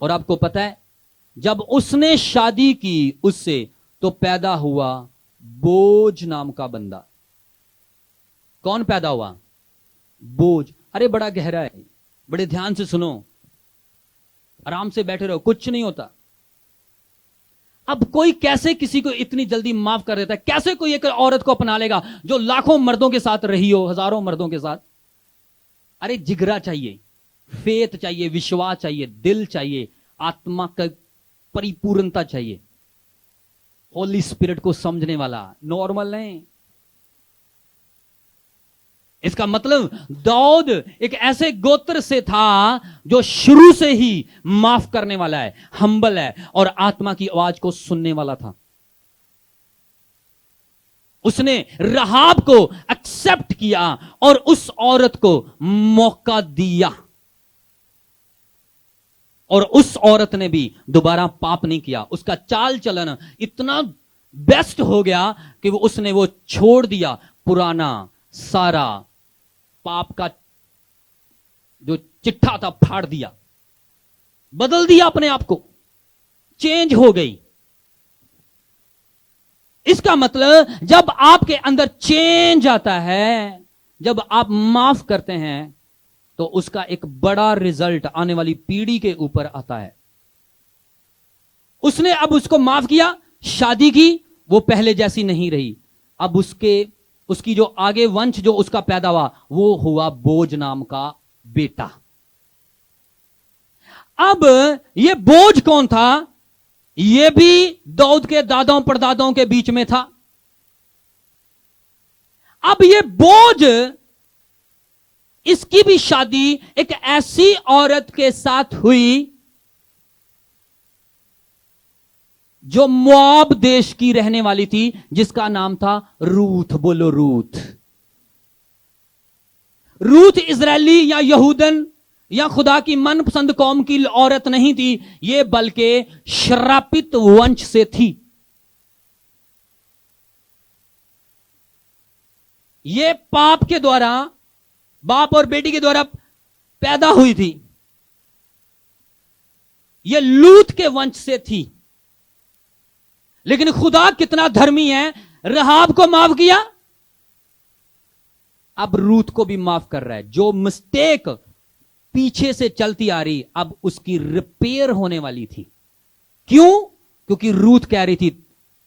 B: और आपको पता है, जब उसने शादी की उससे, तो पैदा हुआ बोझ नाम का बंदा। कौन पैदा हुआ? बोझ। अरे बड़ा गहरा है, बड़े ध्यान से सुनो, आराम से बैठे रहो, कुछ नहीं होता। अब कोई कैसे किसी को इतनी जल्दी माफ कर देता है? कैसे कोई एक औरत को अपना लेगा जो लाखों मर्दों के साथ रही हो, हजारों मर्दों के साथ? अरे जिगरा चाहिए, फेथ चाहिए, विश्वास चाहिए, दिल चाहिए, आत्मा का परिपूर्णता चाहिए, होली स्पिरिट को समझने वाला, नॉर्मल नहीं। इसका मतलब दाऊद एक ऐसे गोत्र से था जो शुरू से ही माफ करने वाला है, हम्बल है और आत्मा की आवाज को सुनने वाला था। उसने रहाब को एक्सेप्ट किया और उस औरत को मौका दिया, और उस औरत ने भी दोबारा पाप नहीं किया। उसका चाल चलन इतना बेस्ट हो गया कि उसने वो छोड़ दिया, पुराना सारा पाप का जो चिट्ठा था फाड़ दिया, बदल दिया अपने आप को, चेंज हो गई। इसका मतलब जब आपके अंदर चेंज आता है, जब आप माफ करते हैं, तो उसका एक बड़ा रिजल्ट आने वाली पीढ़ी के ऊपर आता है। उसने अब उसको माफ किया, शादी की, वो पहले जैसी नहीं रही। अब उसकी जो आगे वंश जो उसका पैदा हुआ, वो हुआ बोझ नाम का बेटा। अब ये बोझ कौन था? ये भी दाऊद के दादाओं परदादाओं के बीच में था। अब ये बोझ, इसकी भी शादी एक ऐसी औरत के साथ हुई जो मोआब देश की रहने वाली थी, जिसका नाम था रूथ। बोलो रूथ। रूथ इजरायली या यहूदन या खुदा की मनपसंद कौम की औरत नहीं थी, ये बल्कि श्रापित वंश से थी। ये पाप के द्वारा, बाप और बेटी के द्वारा पैदा हुई थी। ये लूत के वंश से थी। लेकिन खुदा कितना धर्मी है, रहाब को माफ किया, अब रूथ को भी माफ कर रहा है। जो मिस्टेक पीछे से चलती आ रही, अब उसकी रिपेयर होने वाली थी। क्यों? क्योंकि रूथ कह रही थी,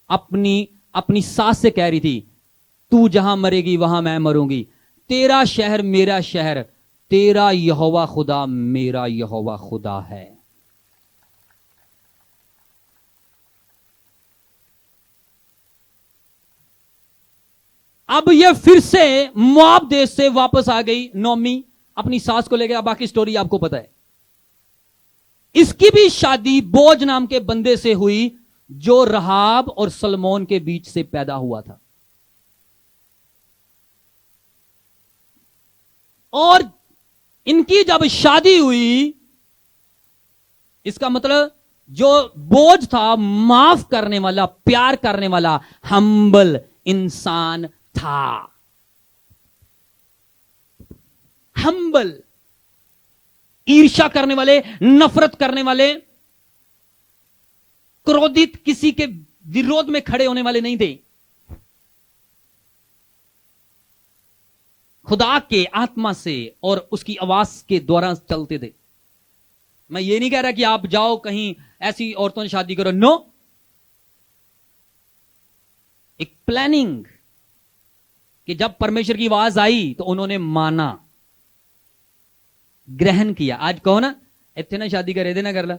B: अपनी सास से कह रही थी, तू जहां मरेगी वहां मैं मरूंगी, तेरा शहर मेरा शहर, तेरा यहोवा खुदा मेरा यहोवा खुदा है। अब ये फिर से मोआब देश से वापस आ गई नोमी, अपनी सास को लेकर। बाकी स्टोरी आपको पता है। इसकी भी शादी बोझ नाम के बंदे से हुई, जो रहाब और सलमोन के बीच से पैदा हुआ था। और इनकी जब शादी हुई, इसका मतलब जो बोझ था, माफ करने वाला, प्यार करने वाला, हम्बल इंसान था। हम्बल, ईर्ष्या करने वाले, नफरत करने वाले, क्रोधित, किसी के विरोध में खड़े होने वाले नहीं थे। खुदा के आत्मा से और उसकी आवाज के द्वारा चलते थे। मैं ये नहीं कह रहा कि आप जाओ कहीं ऐसी औरतों से शादी करो, नो। एक प्लानिंग, कि जब परमेश्वर की आवाज आई तो उन्होंने माना, ग्रहण किया। आज कहो ना, इतने ना शादी करे देना कर ला,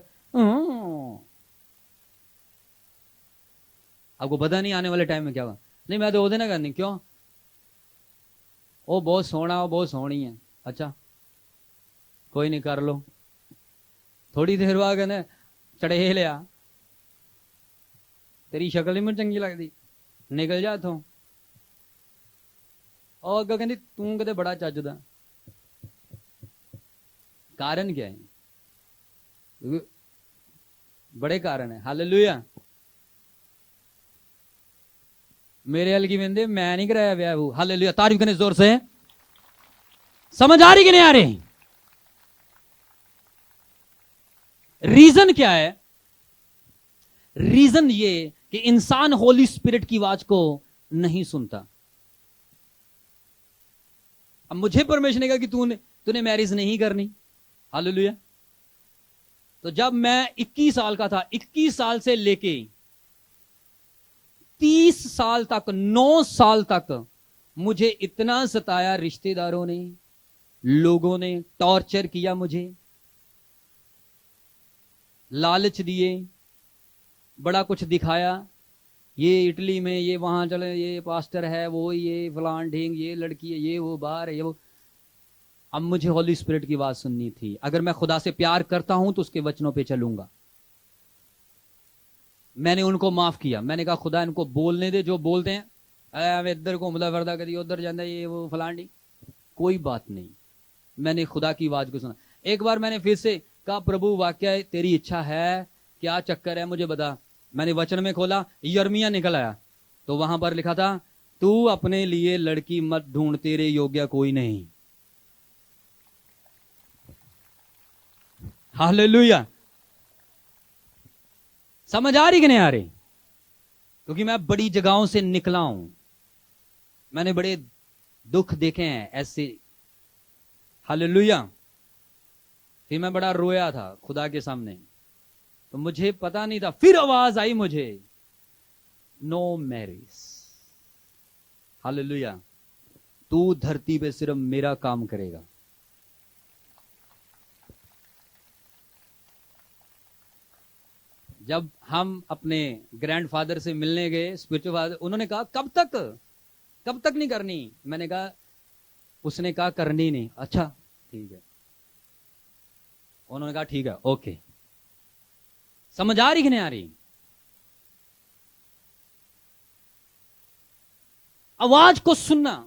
B: आपको पता नहीं आने वाले टाइम में क्या होगा। नहीं मैं तो वो देना करनी, क्यों? वो बहुत सोहना, वो बहुत सोहनी है। अच्छा कोई नहीं, कर लो। थोड़ी देर बाद कहने चढ़े लिया, तेरी शक्ल ही मुझे चंगी लगती, निकल जा इथों। और अगर कहती तू कदे बड़ा चजदा। कारण क्या है? बड़े कारण है। हालेलुया। मेरे हल की बंदे, मैं नहीं कराया ब्याह। हालेलुया, तारीफ करने जोर से। समझ आ रही कि नहीं आ रही? रीजन क्या है? रीजन ये कि इंसान होली स्पिरिट की आवाज को नहीं सुनता। अब मुझे परमेश्वर ने कहा कि तूने मैरिज नहीं करनी, हालेलुया। तो जब मैं 21 साल का था, 21 साल से लेके 30 साल तक, 9 साल तक मुझे इतना सताया, रिश्तेदारों ने, लोगों ने टॉर्चर किया, मुझे लालच दिए, बड़ा कुछ दिखाया, ये इटली में, ये वहां चले, ये पास्टर है, वो ये फलान ढींग, ये लड़की है, ये वो बाहर है, ये वो। अब मुझे होली स्पिरिट की आवाज सुननी थी। अगर मैं खुदा से प्यार करता हूं तो उसके वचनों पे चलूंगा। मैंने उनको माफ किया। मैंने कहा खुदा इनको बोलने दे, जो बोलते हैं, इधर घूमदा फिरदा कभी उधर जाता, ये वो फलान ढींग, कोई बात नहीं। मैंने खुदा की आवाज को सुना। एक बार मैंने फिर से कहा, प्रभु वाकई तेरी इच्छा है, क्या चक्कर है मुझे बता। मैंने वचन में खोला, यर्मिया निकल आया, तो वहां पर लिखा था, तू अपने लिए लड़की मत ढूंढ, तेरे योग्य कोई नहीं। हालेलुया। समझ आ रही कि नहीं आ रही? क्योंकि मैं बड़ी जगहों से निकला हूं, मैंने बड़े दुख देखे हैं ऐसे। हालेलुया। फिर मैं बड़ा रोया था खुदा के सामने, तो मुझे पता नहीं था। फिर आवाज आई मुझे, नो मैरिज। हालेलुया। तू धरती पे सिर्फ मेरा काम करेगा। जब हम अपने ग्रैंडफादर से मिलने गए, स्पिरिचुअल फादर, उन्होंने कहा कब तक नहीं करनी। मैंने कहा, उसने कहा करनी नहीं। अच्छा ठीक है। उन्होंने कहा ठीक है, ओके। समझ आ रही कि नहीं आ रही? आवाज को सुनना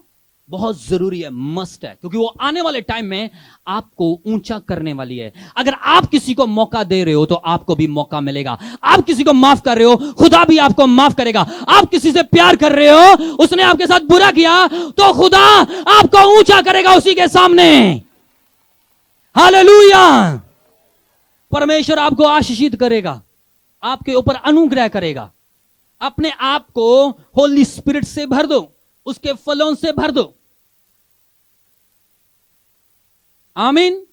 B: बहुत जरूरी है, मस्ट है, क्योंकि वो आने वाले टाइम में आपको ऊंचा करने वाली है। अगर आप किसी को मौका दे रहे हो तो आपको भी मौका मिलेगा। आप किसी को माफ कर रहे हो, खुदा भी आपको माफ करेगा। आप किसी से प्यार कर रहे हो, उसने आपके साथ बुरा किया, तो खुदा आपको ऊंचा करेगा उसी के सामने। हालेलुया। परमेश्वर आपको आशीषित करेगा, आपके ऊपर अनुग्रह करेगा। अपने आप को होली स्पिरिट से भर दो, उसके फलों से भर दो। आमीन।